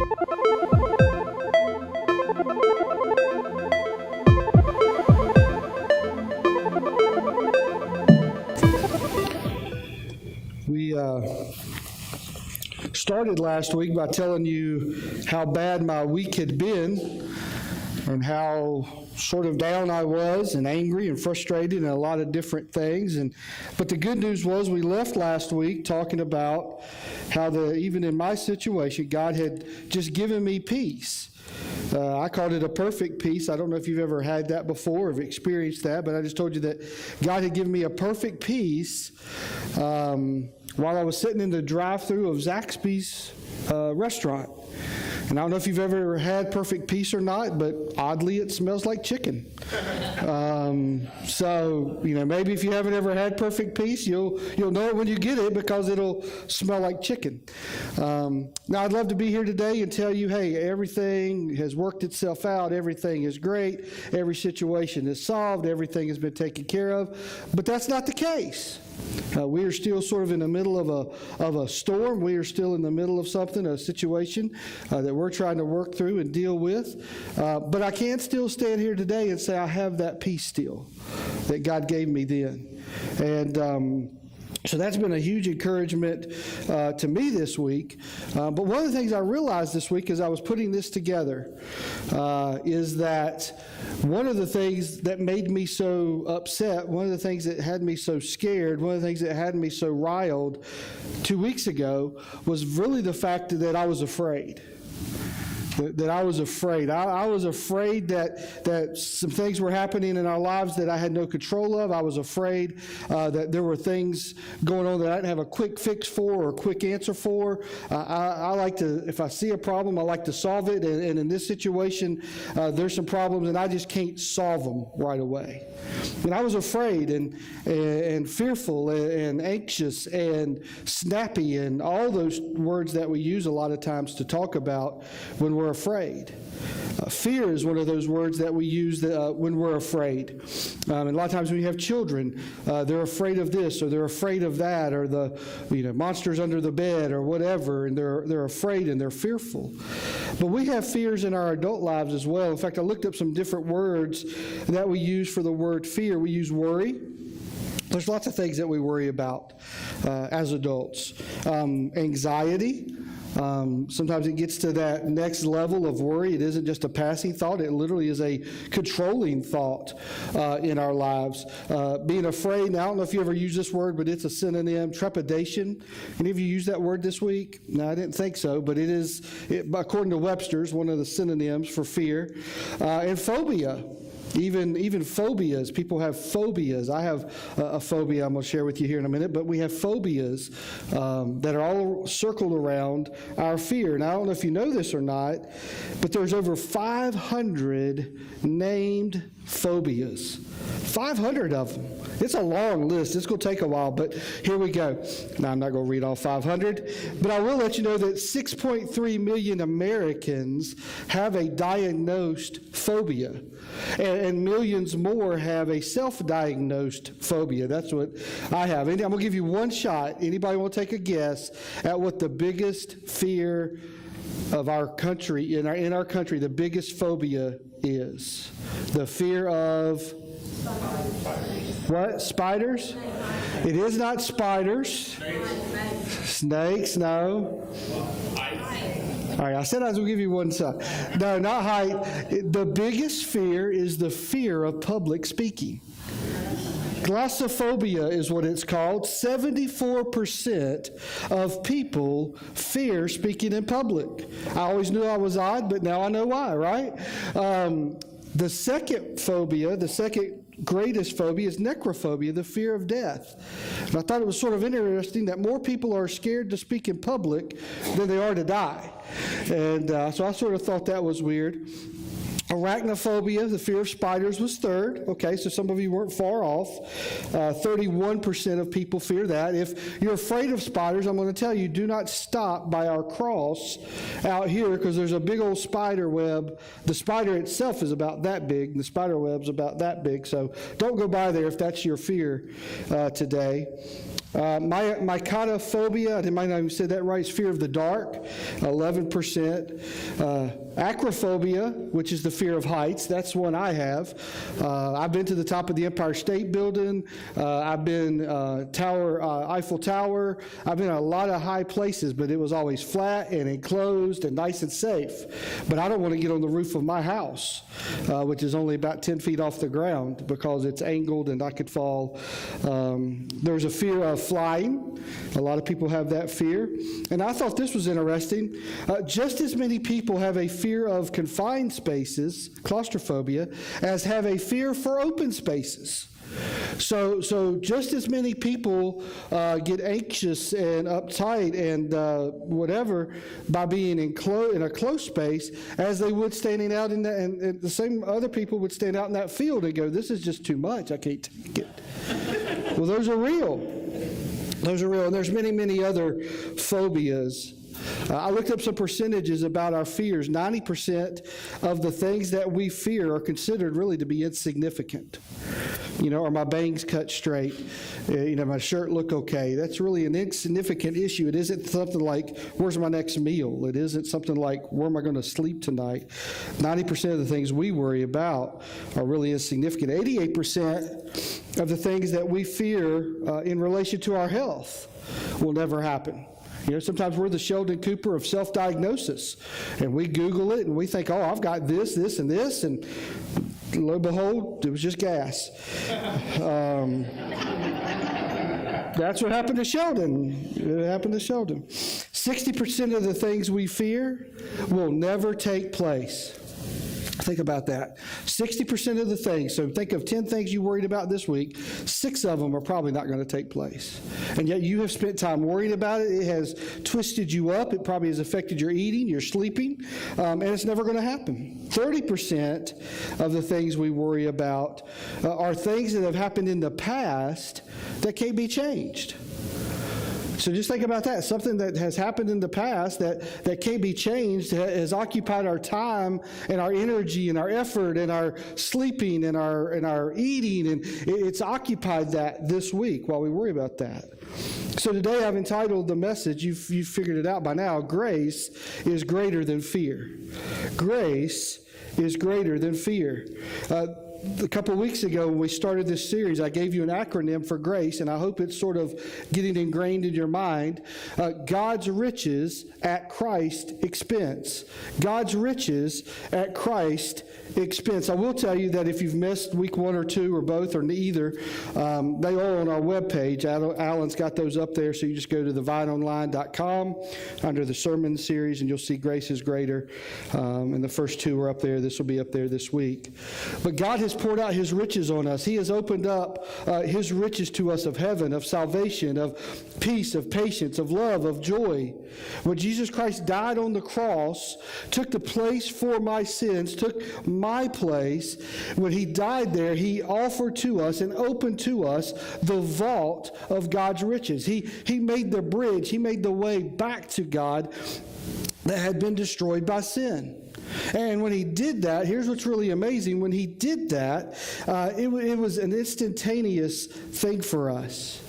We started last week by telling you how bad my week had been and how sort of down I was and angry and frustrated and a lot of different things. But the good news was we left last week talking about how even in my situation, God had just given me peace. I called it a perfect peace. I don't know if you've ever had that before or experienced that, but I just told you that God had given me a perfect peace while I was sitting in the drive-thru of Zaxby's restaurant. And I don't know if you've ever had perfect peace or not, but oddly, it smells like chicken. So, maybe if you haven't ever had perfect peace, you'll know it when you get it because it'll smell like chicken. Now, I'd love to be here today and tell you, hey, everything has worked itself out. Everything is great. Every situation is solved. Everything has been taken care of. But that's not the case. We are still sort of in the middle of a storm. We are still in the middle of something, a situation that we're trying to work through and deal with. But I can still stand here today and say I have that peace still that God gave me then. And so that's been a huge encouragement to me this week. But one of the things I realized this week as I was putting this together is that one of the things that made me so upset, one of the things that had me so scared, one of the things that had me so riled 2 weeks ago was really the fact that I was afraid. That I was afraid. I was afraid that some things were happening in our lives that I had no control of. I was afraid that there were things going on that I didn't have a quick fix for or a quick answer for. I like to, if I see a problem, I like to solve it. And in this situation, there's some problems and I just can't solve them right away. And I was afraid and fearful and anxious and snappy and all those words that we use a lot of times to talk about when we're afraid. Fear is one of those words that we use when we're afraid. And a lot of times when you have children, they're afraid of this or they're afraid of that or the monsters under the bed or whatever, and they're afraid and they're fearful. But we have fears in our adult lives as well. In fact, I looked up some different words that we use for the word fear. We use worry. There's lots of things that we worry about as adults. Anxiety. Sometimes it gets to that next level of worry. It isn't just a passing thought. It literally is a controlling thought in our lives. Being afraid, now I don't know if you ever use this word, but it's a synonym, trepidation. Any of you use that word this week? No, I didn't think so, but it is, according to Webster's, one of the synonyms for fear. And phobia. Even phobias. People have phobias. I have a phobia I'm going to share with you here in a minute, but we have phobias that are all circled around our fear. And I don't know if you know this or not, but there's over 500 named phobias. 500 of them. It's a long list. It's going to take a while, but here we go. Now, I'm not going to read all 500, but I will let you know that 6.3 million Americans have a diagnosed phobia, and millions more have a self-diagnosed phobia. That's what I have. And I'm going to give you one shot. Anybody want to take a guess at what the biggest fear of our country, in our country, the biggest phobia is? The fear of what? Spiders? It is not spiders. Snakes, no. All right, I said I was going to give you one shot. No, not height. The biggest fear is the fear of public speaking. Glossophobia is what it's called. 74% of people fear speaking in public. I always knew I was odd, but now I know why, right? The second phobia, the second greatest phobia is necrophobia, the fear of death. And I thought it was sort of interesting that more people are scared to speak in public than they are to die. And so I sort of thought that was weird. Arachnophobia, the fear of spiders, was third. Okay, so some of you weren't far off. 31% of people fear that. If you're afraid of spiders, I'm going to tell you, do not stop by our cross out here because there's a big old spider web. The spider itself is about that big, and the spider web's about that big. So don't go by there if that's your fear today. Mycotophobia, I might not even say that right, is fear of the dark, 11%. Acrophobia, which is the fear of heights, that's one I have. I've been to the top of the Empire State Building. I've been Eiffel Tower. I've been in a lot of high places, but it was always flat and enclosed and nice and safe. But I don't want to get on the roof of my house, which is only about 10 feet off the ground, because it's angled and I could fall. There's a fear of flying. A lot of people have that fear. And I thought this was interesting. Just as many people have a fear of confined spaces, claustrophobia, as have a fear for open spaces. So just as many people get anxious and uptight and whatever by being in a close space as they would standing out in and the same other people would stand out in that field and go, this is just too much, I can't take it. Well, those are real. Those are real, and there's many, many other phobias. I looked up some percentages about our fears. 90% of the things that we fear are considered really to be insignificant. Are my bangs cut straight? My shirt look okay? That's really an insignificant issue. It isn't something like, where's my next meal? It isn't something like, where am I going to sleep tonight? 90% of the things we worry about are really insignificant. 88% of the things that we fear in relation to our health will never happen. Sometimes we're the Sheldon Cooper of self-diagnosis, and we Google it, and we think, oh, I've got this, this, and this, and lo and behold, it was just gas. That's what happened to Sheldon. It happened to Sheldon. 60% of the things we fear will never take place. Think about that. 60% of the things, so think of 10 things you worried about this week, 6 of them are probably not going to take place. And yet you have spent time worrying about it. It has twisted you up. It probably has affected your eating, your sleeping, and it's never going to happen. 30% of the things we worry about are things that have happened in the past that can't be changed. So just think about that. Something that has happened in the past that can't be changed has occupied our time and our energy and our effort and our sleeping and our eating, and it's occupied that this week while we worry about that. So today I've entitled the message, you've figured it out by now, Grace is Greater Than Fear. Grace is greater than fear. A couple of weeks ago when we started this series, I gave you an acronym for grace, and I hope it's sort of getting ingrained in your mind. God's riches at Christ's expense. God's riches at Christ's expense. I will tell you that if you've missed week 1 or 2 or both or neither, they are on our webpage. Alan's got those up there, so you just go to thevineonline.com under the sermon series, and you'll see Grace is Greater. And the first 2 are up there. This will be up there this week. But God has poured out his riches on us. He has opened up his riches to us of heaven, of salvation, of peace, of patience, of love, of joy. When Jesus Christ died on the cross, took the place for my sins, took my place, when he died there, he offered to us and opened to us the vault of God's riches. He made the bridge, he made the way back to God that had been destroyed by sin. And when he did that, here's what's really amazing. When he did that, it was an instantaneous thing for us.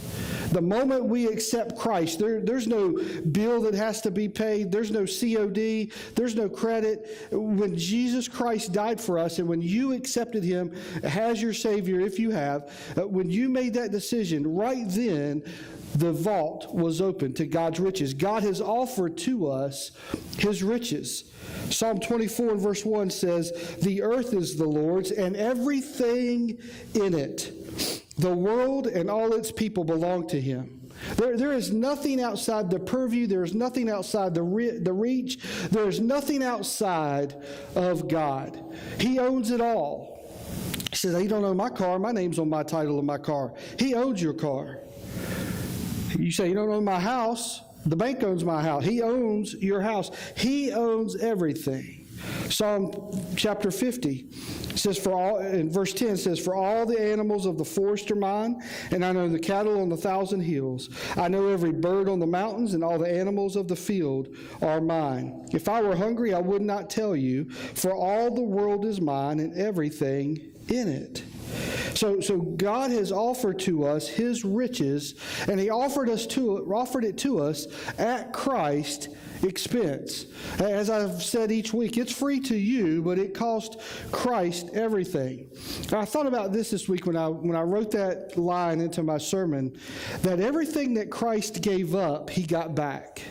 The moment we accept Christ, there's no bill that has to be paid. There's no COD. There's no credit. When Jesus Christ died for us and when you accepted him as your Savior, if you have, when you made that decision, right then, the vault was open to God's riches. God has offered to us his riches. Psalm 24 and verse 1 says, "The earth is the Lord's and everything in it. The world and all its people belong to him." There is nothing outside the purview. There is nothing outside the reach. There is nothing outside of God. He owns it all. He says, "You don't own my car. My name's on my title of my car." He owns your car. You say, "You don't own my house." The bank owns my house. He owns your house. He owns everything. Psalm chapter 50 says, in verse 10 says, "For all the animals of the forest are mine, and I know the cattle on 1,000 hills. I know every bird on the mountains, and all the animals of the field are mine. If I were hungry, I would not tell you, for all the world is mine, and everything in it." So God has offered to us his riches, and he offered it to us at Christ's expense. As I've said each week, it's free to you, but it cost Christ everything. I thought about this week when I wrote that line into my sermon, that everything that Christ gave up, he got back.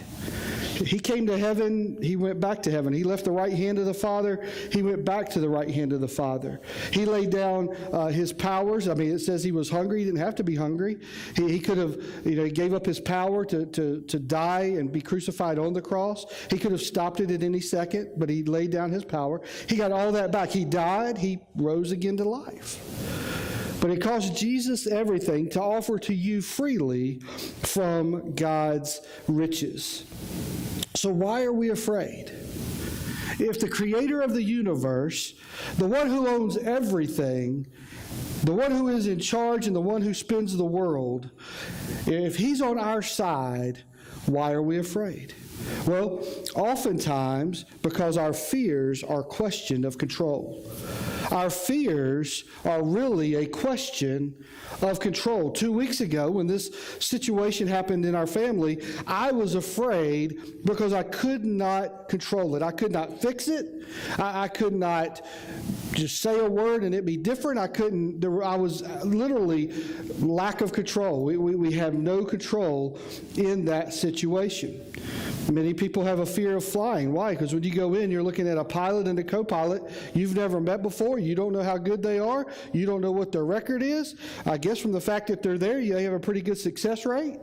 He came to heaven, he went back to heaven. He left the right hand of the Father, he went back to the right hand of the Father. He laid down his powers. I mean, it says he was hungry. He didn't have to be hungry. He could have, he gave up his power to die and be crucified on the cross. He could have stopped it at any second, but he laid down his power. He got all that back. He died, he rose again to life. But it cost Jesus everything to offer to you freely from God's riches. So why are we afraid? If the creator of the universe, the one who owns everything, the one who is in charge and the one who spins the world, if he's on our side, why are we afraid? Well, oftentimes because our fears are a question of control. Our fears are really a question of control. 2 weeks ago, when this situation happened in our family, I was afraid because I could not control it. I could not fix it. I could not just say a word and it be different. I was literally lack of control. We have no control in that situation. Many people have a fear of flying. Why? Because when you go in, you're looking at a pilot and a co-pilot you've never met before. You don't know how good they are. You don't know what their record is. I guess from the fact that they're there, you have a pretty good success rate.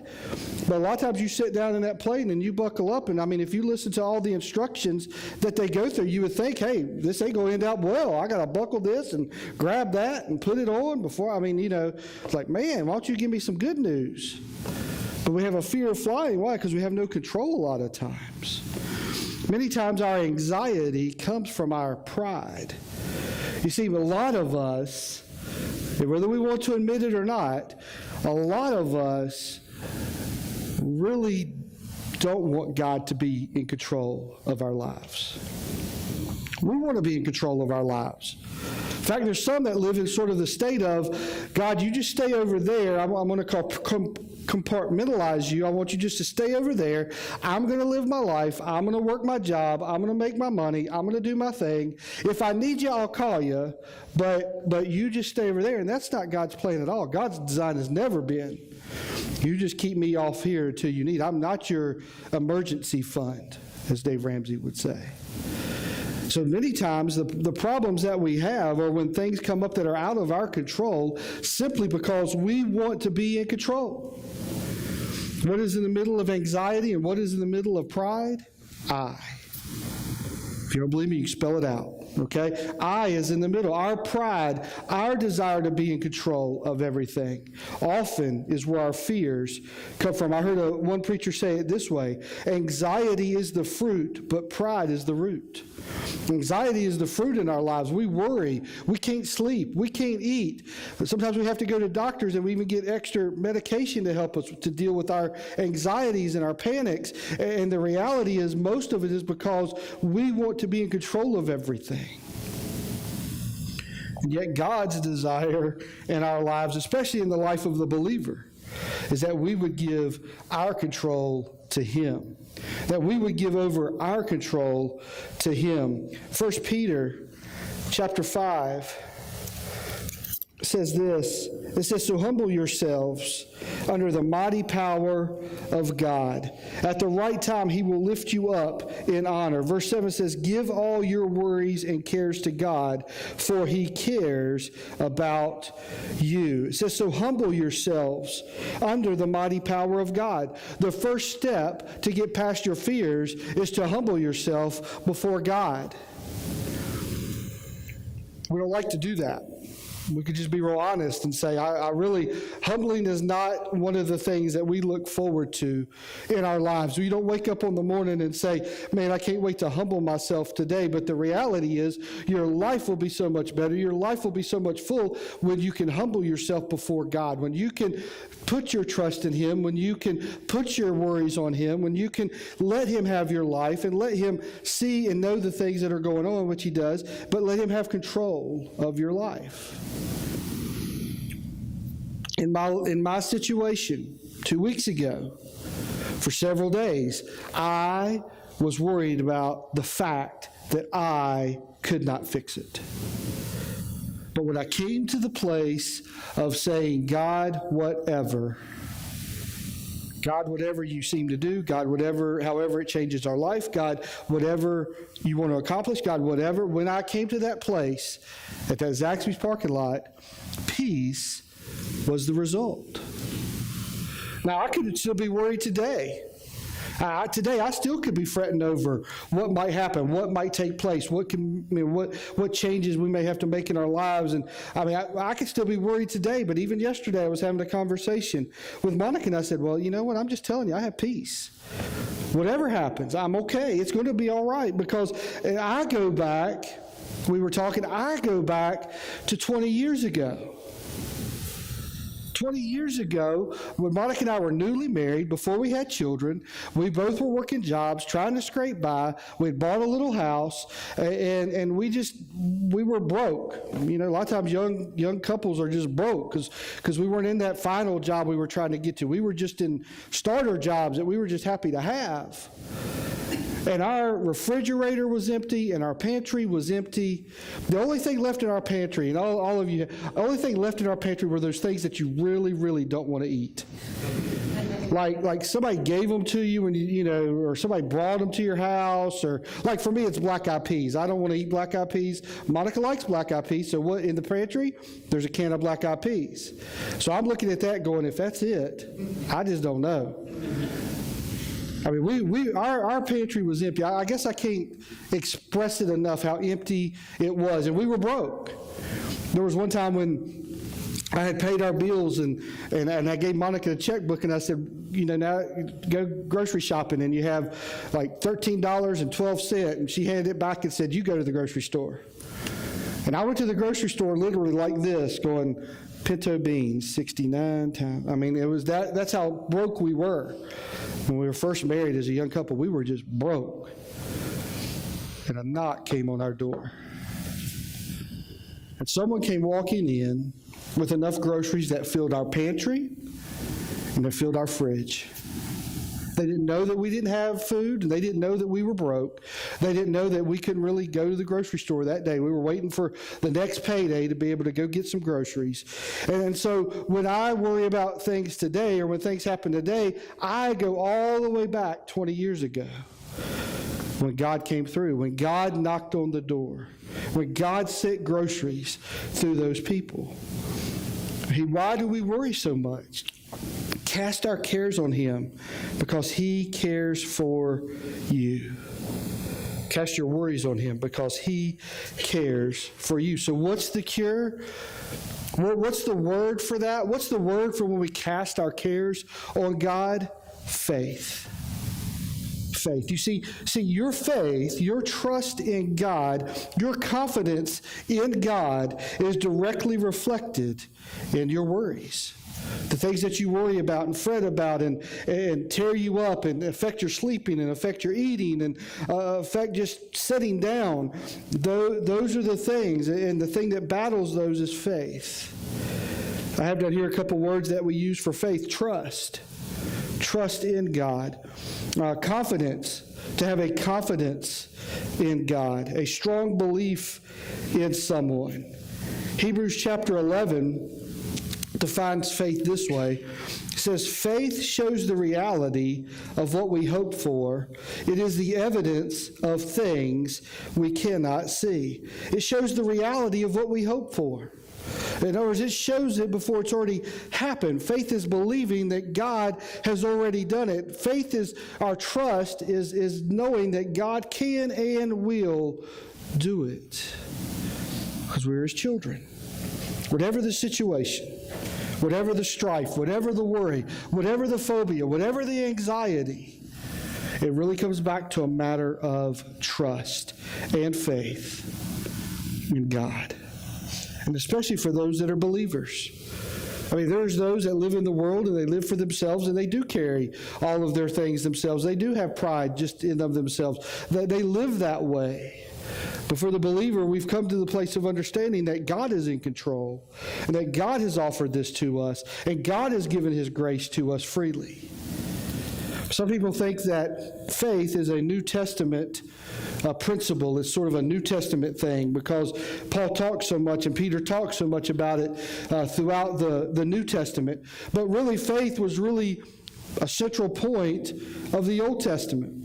But a lot of times you sit down in that plane and you buckle up, and I mean, if you listen to all the instructions that they go through, you would think, hey, this ain't going to end up well. I got to buckle this and grab that and put it on before. It's like, man, why don't you give me some good news? But we have a fear of flying. Why? Because we have no control a lot of times. Many times our anxiety comes from our pride. You see, a lot of us, whether we want to admit it or not, a lot of us really don't want God to be in control of our lives. We want to be in control of our lives. In fact, there's some that live in sort of the state of, God, you just stay over there. I'm going to compartmentalize you. I want you just to stay over there. I'm going to live my life. I'm going to work my job. I'm going to make my money. I'm going to do my thing. If I need you, I'll call you. But you just stay over there. And that's not God's plan at all. God's design has never been, you just keep me off here until you need. I'm not your emergency fund, as Dave Ramsey would say. So many times the problems that we have are when things come up that are out of our control simply because we want to be in control. What is in the middle of anxiety and what is in the middle of pride? I. If you don't believe me, you can spell it out. Okay? I is in the middle. Our pride, our desire to be in control of everything, often is where our fears come from. I heard one preacher say it this way: anxiety is the fruit, but pride is the root. Anxiety is the fruit in our lives. We worry. We can't sleep. We can't eat. But sometimes we have to go to doctors, and we even get extra medication to help us to deal with our anxieties and our panics. And the reality is most of it is because we want to be in control of everything. And yet God's desire in our lives, especially in the life of the believer, is that we would give our control to Him. That we would give over our control to Him. 1 Peter chapter 5 says this. It says, so humble yourselves under the mighty power of God. At the right time, He will lift you up in honor. Verse 7 says, give all your worries and cares to God, for He cares about you. It says, so humble yourselves under the mighty power of God. The first step to get past your fears is to humble yourself before God. We don't like to do that. We could just be real honest and say, humbling is not one of the things that we look forward to in our lives. We don't wake up on the morning and say, man, I can't wait to humble myself today. But the reality is your life will be so much better. Your life will be so much full when you can humble yourself before God, when you can put your trust in Him, when you can put your worries on Him, when you can let Him have your life and let Him see and know the things that are going on, which He does, but let Him have control of your life. in my situation 2 weeks ago, for several days, I was worried about the fact that I could not fix it. But when I came to the place of saying, God, whatever you seem to do, God, however it changes our life, God, whatever you want to accomplish, God, whatever. When I came to that place at that Zaxby's parking lot, peace was the result. Now, I could still be worried today. Today, I still could be fretting over what might happen, what might take place, what changes we may have to make in our lives. And I could still be worried today, but even yesterday I was having a conversation with Monica, and I said, well, you know what, I'm just telling you, I have peace. Whatever happens, I'm okay. It's going to be all right, because I go back to 20 years ago. 20 years ago, when Monica and I were newly married, before we had children, we both were working jobs, trying to scrape by. We'd bought a little house, and we were broke. You know, a lot of times young couples are just broke because we weren't in that final job we were trying to get to. We were just in starter jobs that we were just happy to have. And our refrigerator was empty, and our pantry was empty. The only thing left in our pantry, and all of you, the only thing left in our pantry were those things that you really, really don't want to eat. Like somebody gave them to you, and or somebody brought them to your house, or like for me, it's black-eyed peas. I don't want to eat black-eyed peas. Monica likes black-eyed peas, so what in the pantry? There's a can of black-eyed peas. So I'm looking at that, going, if that's it, I just don't know. I mean, our pantry was empty. I guess I can't express it enough how empty it was, and we were broke. There was one time when I had paid our bills, and I gave Monica a checkbook, and I said, now go grocery shopping, and you have like $13.12, and she handed it back and said, you go to the grocery store. And I went to the grocery store literally like this, going, pinto beans, 69 times. I mean, it was that's how broke we were. When we were first married as a young couple, we were just broke. And a knock came on our door. And someone came walking in with enough groceries that filled our pantry and that filled our fridge. They didn't know that we didn't have food, and they didn't know that we were broke. They didn't know that we couldn't really go to the grocery store that day. We were waiting for the next payday to be able to go get some groceries. And so when I worry about things today, or when things happen today, I go all the way back 20 years ago when God came through, when God knocked on the door, when God sent groceries through those people. Why do we worry so much? Cast our cares on him because he cares for you. Cast your worries on him because he cares for you. So what's the cure? What's the word for that? What's the word for when we cast our cares on God? Faith. Faith. You see, your faith, your trust in God, your confidence in God is directly reflected in your worries. The things that you worry about and fret about and tear you up and affect your sleeping and affect your eating and affect just sitting down, those are the things, and the thing that battles those is faith. I have down here a couple words that we use for faith. Trust in God. Confidence, to have a confidence in God, a strong belief in someone. Hebrews chapter 11 defines faith this way. It says, faith shows the reality of what we hope for. It is the evidence of things we cannot see. It shows the reality of what we hope for. In other words, it shows it before it's already happened. Faith is believing that God has already done it. Faith is, our trust is knowing that God can and will do it. Because we're his children. Whatever the situation, whatever the strife, whatever the worry, whatever the phobia, whatever the anxiety, it really comes back to a matter of trust and faith in God. And especially for those that are believers. I mean, there's those that live in the world and they live for themselves, and they do carry all of their things themselves. They do have pride just in of themselves. They live that way. But for the believer, we've come to the place of understanding that God is in control and that God has offered this to us and God has given his grace to us freely. Some people think that faith is a New Testament principle. It's sort of a New Testament thing because Paul talks so much and Peter talks so much about it throughout the New Testament. But really, faith was really a central point of the Old Testament.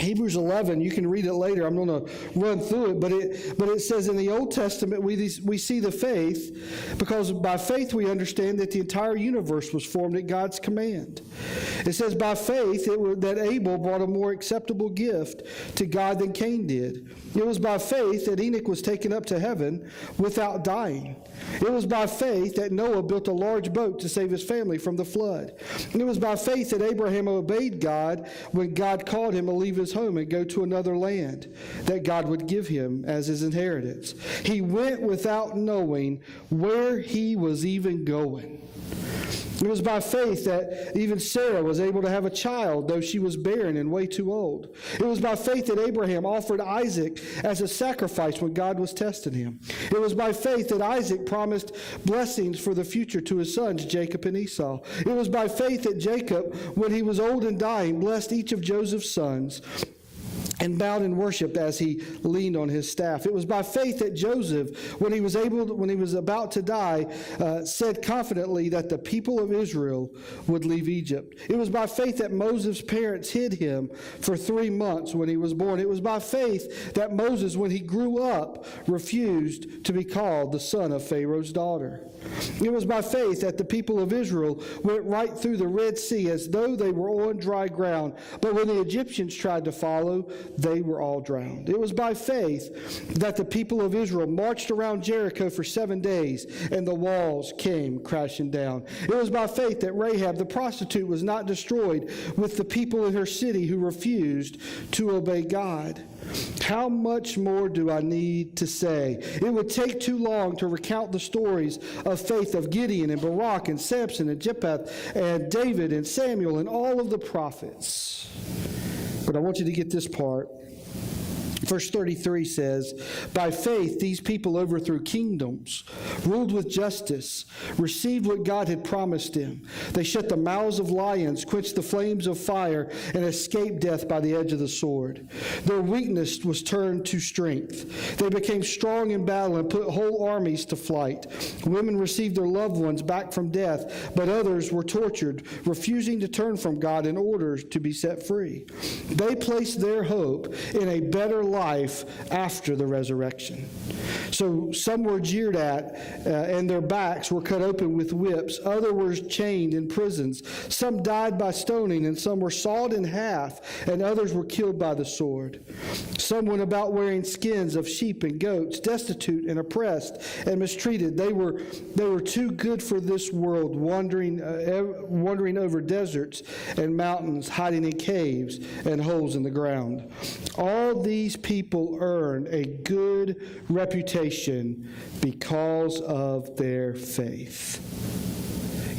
Hebrews 11, you can read it later. I'm going to run through it, but it says in the Old Testament we see the faith because by faith we understand that the entire universe was formed at God's command. It says by faith that Abel brought a more acceptable gift to God than Cain did. It was by faith that Enoch was taken up to heaven without dying. It was by faith that Noah built a large boat to save his family from the flood. And it was by faith that Abraham obeyed God when God called him to leave his home and go to another land that God would give him as his inheritance. He went without knowing where he was even going. It was by faith that even Sarah was able to have a child, though she was barren and way too old. It was by faith that Abraham offered Isaac as a sacrifice when God was testing him. It was by faith that Isaac promised blessings for the future to his sons, Jacob and Esau. It was by faith that Jacob, when he was old and dying, blessed each of Joseph's sons and bowed in worship as he leaned on his staff. It was by faith that Joseph, when he was about to die, said confidently that the people of Israel would leave Egypt. It was by faith that Moses' parents hid him for 3 months when he was born. It was by faith that Moses, when he grew up, refused to be called the son of Pharaoh's daughter. It was by faith that the people of Israel went right through the Red Sea as though they were on dry ground. But when the Egyptians tried to follow, they were all drowned. It was by faith that the people of Israel marched around Jericho for 7 days and the walls came crashing down. It was by faith that Rahab the prostitute was not destroyed with the people in her city who refused to obey God. How much more do I need to say? It would take too long to recount the stories of faith of Gideon and Barak and Samson and Jephthah and David and Samuel and all of the prophets. But I want you to get this part. Verse 33 says, by faith these people overthrew kingdoms, ruled with justice, received what God had promised them. They shut the mouths of lions, quenched the flames of fire, and escaped death by the edge of the sword. Their weakness was turned to strength. They became strong in battle and put whole armies to flight. Women received their loved ones back from death, but others were tortured, refusing to turn from God in order to be set free. They placed their hope in a better life after the resurrection. So some were jeered at, and their backs were cut open with whips. Others were chained in prisons. Some died by stoning, and some were sawed in half, and others were killed by the sword. Some went about wearing skins of sheep and goats, destitute and oppressed and mistreated. They were too good for this world, wandering over deserts and mountains, hiding in caves and holes in the ground. All these people earned a good reputation because of their faith.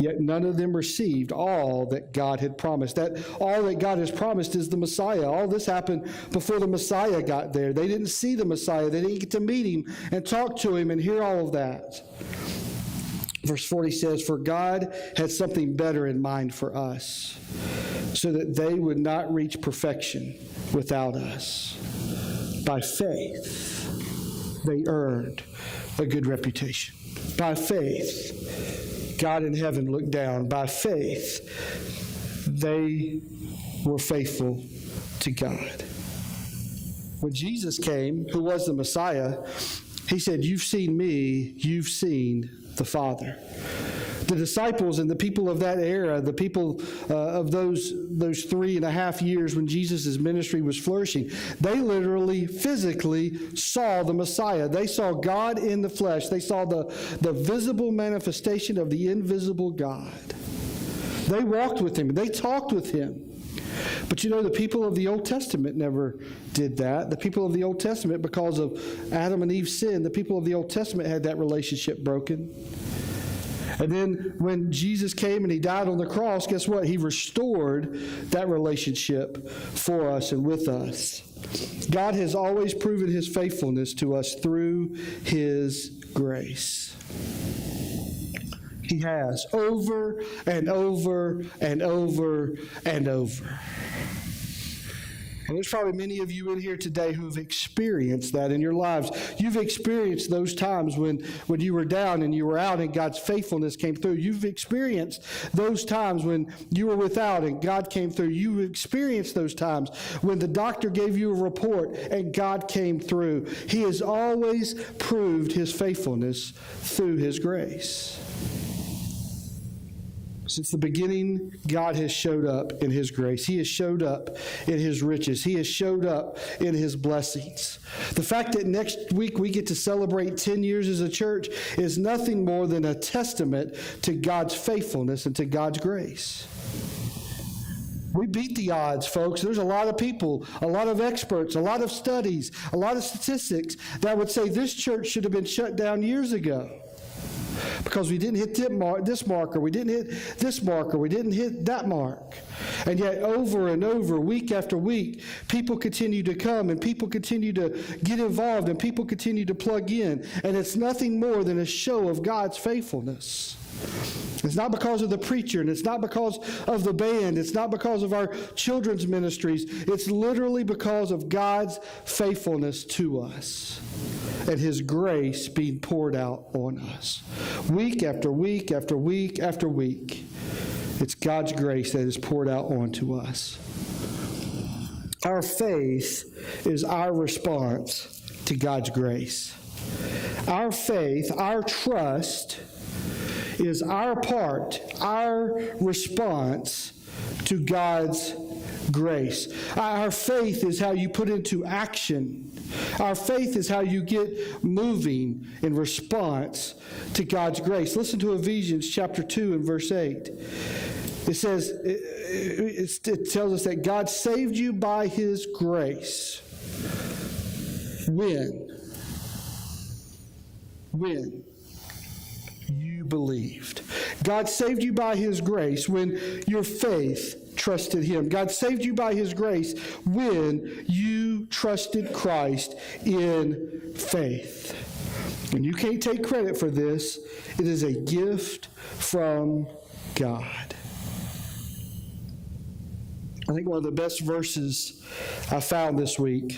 Yet none of them received all that God had promised. That all that God has promised is the Messiah. All this happened before the Messiah got there. They didn't see the Messiah. They didn't get to meet him and talk to him and hear all of that. Verse 40 says, for God had something better in mind for us, so that they would not reach perfection without us. By faith, they earned a good reputation. By faith, God in heaven looked down. By faith, they were faithful to God. When Jesus came, who was the Messiah, he said, you've seen me, you've seen the Father. The disciples and the people of that era, the people of those 3.5 years when Jesus' ministry was flourishing, they literally, physically saw the Messiah. They saw God in the flesh. They saw the visible manifestation of the invisible God. They walked with him. They talked with him. But you know, the people of the Old Testament never did that. The people of the Old Testament, because of Adam and Eve's sin, the people of the Old Testament had that relationship broken. And then when Jesus came and he died on the cross, guess what? He restored that relationship for us and with us. God has always proven his faithfulness to us through his grace. He has, over and over and over and over. And there's probably many of you in here today who have experienced that in your lives. You've experienced those times when you were down and you were out and God's faithfulness came through. You've experienced those times when you were without and God came through. You've experienced those times when the doctor gave you a report and God came through. He has always proved his faithfulness through his grace. Since the beginning, God has showed up in his grace. He has showed up in his riches. He has showed up in his blessings. The fact that next week we get to celebrate 10 years as a church is nothing more than a testament to God's faithfulness and to God's grace. We beat the odds, folks. There's a lot of people, a lot of experts, a lot of studies, a lot of statistics that would say this church should have been shut down years ago. Because we didn't hit this marker, we didn't hit this marker, we didn't hit that mark. And yet over and over, week after week, people continue to come and people continue to get involved and people continue to plug in. And it's nothing more than a show of God's faithfulness. It's not because of the preacher, and it's not because of the band, it's not because of our children's ministries. It's literally because of God's faithfulness to us and his grace being poured out on us. Week after week after week after week, it's God's grace that is poured out onto us. Our faith is our response to God's grace. Our faith, our trust, is our part, our response to God's grace. Our faith is how you put into action. Our faith is how you get moving in response to God's grace. Listen to Ephesians chapter 2 and verse 8. It says, it tells us that God saved you by his grace. When you believed. God saved you by his grace when your faith trusted him. God saved you by his grace when you trusted Christ in faith. And you can't take credit for this. It is a gift from God. I think one of the best verses I found this week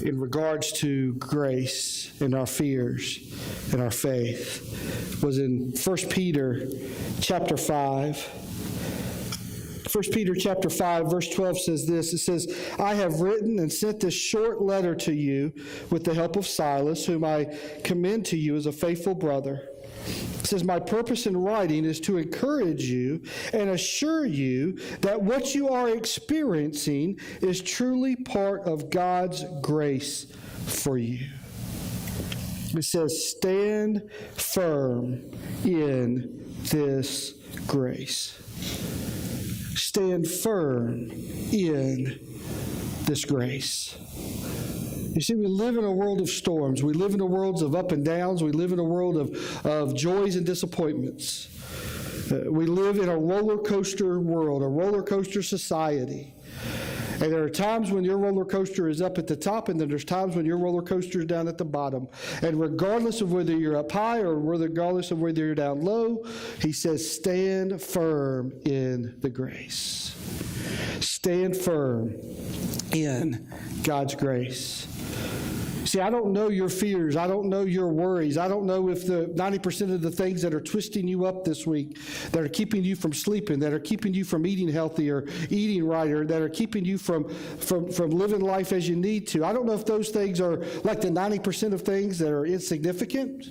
in regards to grace and our fears and our faith was in 1 Peter chapter 5. 1 Peter chapter 5, verse 12 says this. It says, I have written and sent this short letter to you with the help of Silas, whom I commend to you as a faithful brother. It says, my purpose in writing is to encourage you and assure you that what you are experiencing is truly part of God's grace for you. It says, stand firm in this grace. Stand firm in this grace. You see, we live in a world of storms. We live in a world of up and downs. We live in a world of joys and disappointments. We live in a roller coaster world, a roller coaster society. And there are times when your roller coaster is up at the top, and then there's times when your roller coaster is down at the bottom. And regardless of whether you're up high or regardless of whether you're down low, he says, stand firm in the grace. Stand firm in God's grace. See, I don't know your fears. I don't know your worries. I don't know if the 90% of the things that are twisting you up this week, that are keeping you from sleeping, that are keeping you from eating healthy or eating right, or that are keeping you from living life as you need to. I don't know if those things are like the 90% of things that are insignificant.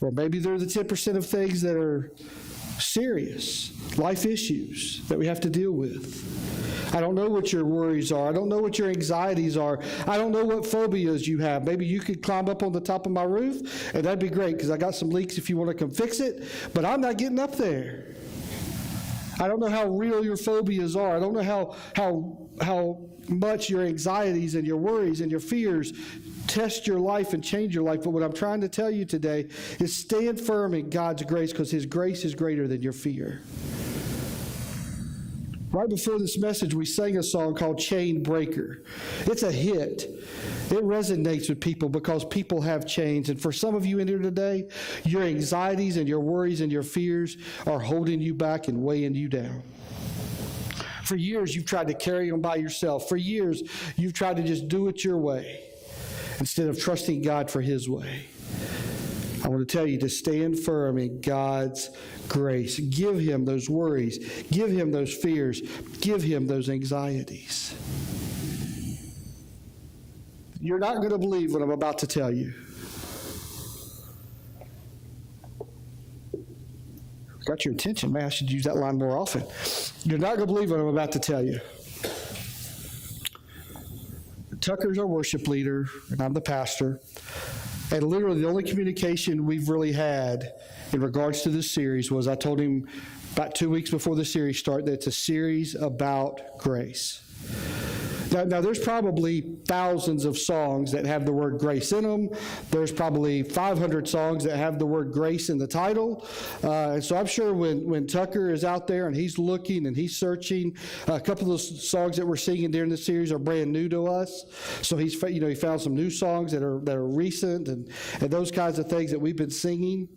Or maybe they're the 10% of things that are serious life issues that we have to deal with. I don't know what your worries are. I don't know what your anxieties are. I don't know what phobias you have. Maybe you could climb up on the top of my roof, and that'd be great because I got some leaks if you want to come fix it, but I'm not getting up there. I don't know how real your phobias are. I don't know how much your anxieties and your worries and your fears test your life and change your life. But what I'm trying to tell you today is stand firm in God's grace, because His grace is greater than your fear. Right before this message, we sang a song called Chain Breaker. It's a hit. It resonates with people because people have chains. And for some of you in here today, your anxieties and your worries and your fears are holding you back and weighing you down. For years, you've tried to carry them by yourself. For years, you've tried to just do it your way instead of trusting God for His way. I want to tell you to stand firm in God's grace. Give Him those worries. Give Him those fears. Give Him those anxieties. You're not going to believe what I'm about to tell you. Got your attention, man. I should use that line more often. You're not going to believe what I'm about to tell you. Tucker's our worship leader, and I'm the pastor. And literally the only communication we've really had in regards to this series was I told him about 2 weeks before the series started that it's a series about grace. Now, there's probably thousands of songs that have the word grace in them. There's probably 500 songs that have the word grace in the title. And so I'm sure when Tucker is out there and he's looking and he's searching, a couple of those songs that we're singing during the series are brand new to us. So he found some new songs that are recent and those kinds of things that we've been singing.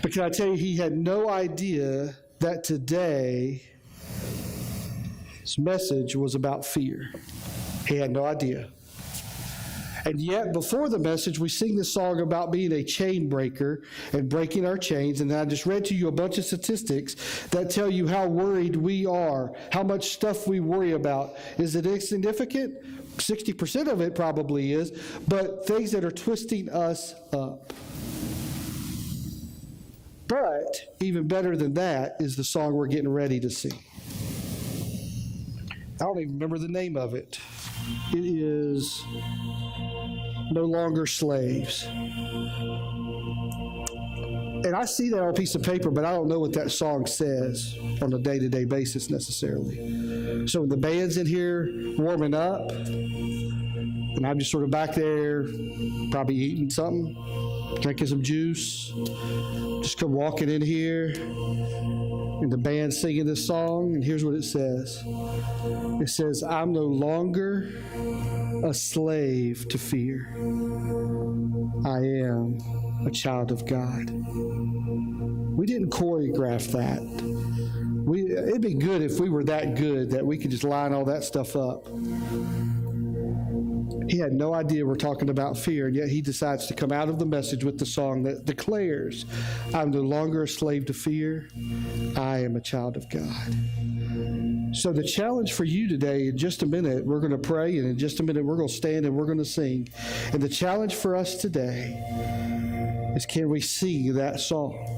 But can I tell you, he had no idea that today his message was about fear. He had no idea. And yet, before the message, we sing this song about being a chain breaker and breaking our chains. And I just read to you a bunch of statistics that tell you how worried we are, how much stuff we worry about. Is it insignificant? 60% of it probably is, but things that are twisting us up. But even better than that is the song we're getting ready to sing. I don't even remember the name of it. It is No Longer Slaves. And I see that on a piece of paper, but I don't know what that song says on a day-to-day basis necessarily. So when the band's in here warming up, and I'm just sort of back there, probably eating something, drinking some juice, just come walking in here, and the band singing this song, and here's what it says. It says, I'm no longer a slave to fear. I am a child of God. We didn't choreograph that. It'd be good if we were that good that we could just line all that stuff up. He had no idea we're talking about fear, and yet he decides to come out of the message with the song that declares, I'm no longer a slave to fear. I am a child of God. So the challenge for you today, in just a minute, we're going to pray, and in just a minute, we're going to stand and we're going to sing. And the challenge for us today is, can we sing that song?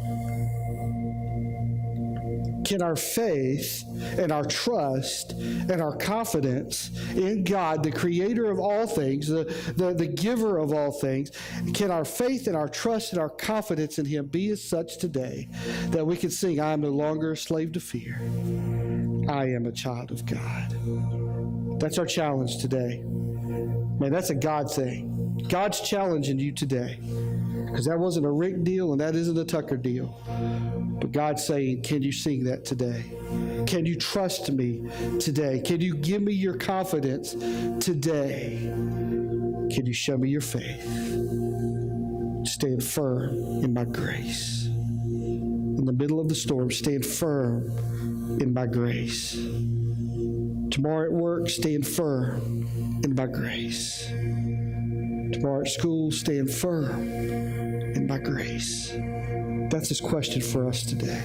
Can our faith and our trust and our confidence in God, the creator of all things, the giver of all things, can our faith and our trust and our confidence in Him be as such today that we can sing, I am no longer a slave to fear. I am a child of God. That's our challenge today. Man, that's a God thing. God's challenging you today. Because that wasn't a Rick deal and that isn't a Tucker deal. But God's saying, can you sing that today? Can you trust me today? Can you give me your confidence today? Can you show me your faith? Stand firm in my grace. In the middle of the storm, stand firm in my grace. Tomorrow at work, stand firm in my grace. Tomorrow at school, stand firm in my grace. That's His question for us today.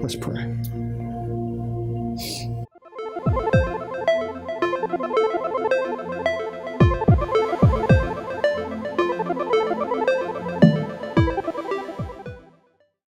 Let's pray.